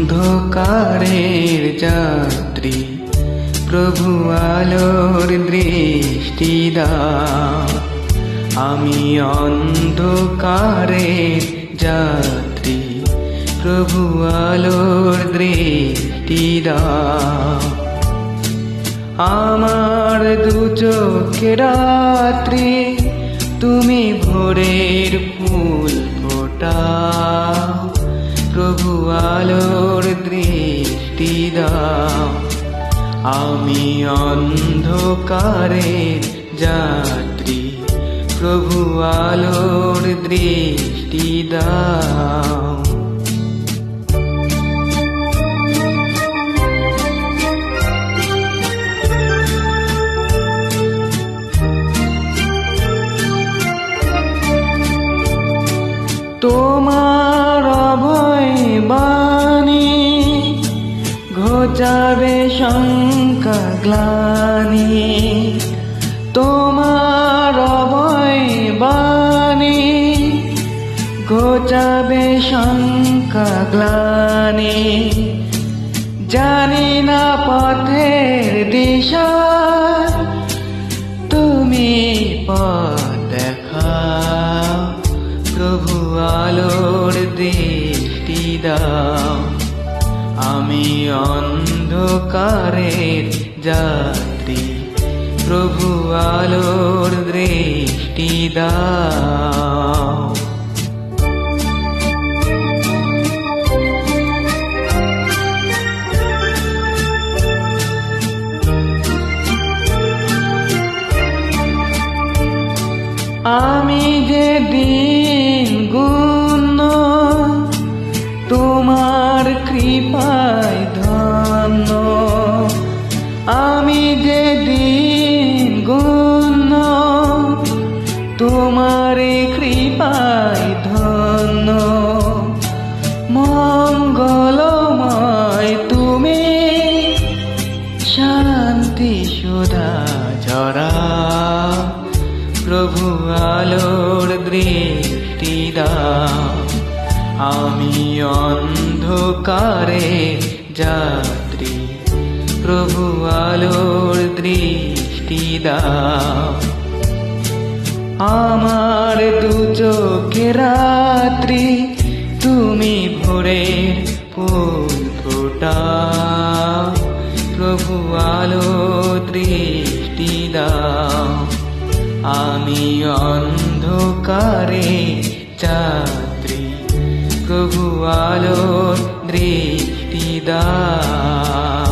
অন্ধকারের যাত্রী, প্রভু আলোর দৃষ্টি দাও। আমি অন্ধকারের যাত্রী, প্রভু আলোর দৃষ্টি দাও। আমার দু চোখে রাত্রি, তুমি ভোরের ফুল ফোটাও। প্রভু আলোর দৃষ্টি দাও। আমি অন্ধকারের যাত্রী, প্রভু আলোর দৃষ্টি দাও। তোমার অভয় বাণী ঘোচাবে শঙ্কা গ্লানি। তোমার অভয় বাণী ঘোচাবে শঙ্কা গ্লানি। জানি না পথের দিশা, তুমি পথ দেখাও। প্রভু আলোর দৃষ্টি দাও। আমি অন্ধকারের যাত্রী, প্রভু আলোর দৃষ্টি দাও। আমি যে দিন গুণ, তোমার কৃপায় ধন্য। আমি যে দিন গুণ, তোমার কৃপায় ধন্য। মঙ্গলময় তুমি, শান্তি সুধা ঝরাও। প্রভু আলোর দৃষ্টি দাও। আমি অন্ধকারের যাত্রী, প্রভু আলোর দৃষ্টি দাও। আমার দু চোখে রাত্রি, তুমি ভোরের ফুল ফোটাও। প্রভু আলোর দৃষ্টি দাও। আমি অন্ধকারের যাত্রী, প্রভু আলোর দৃষ্টি দাও।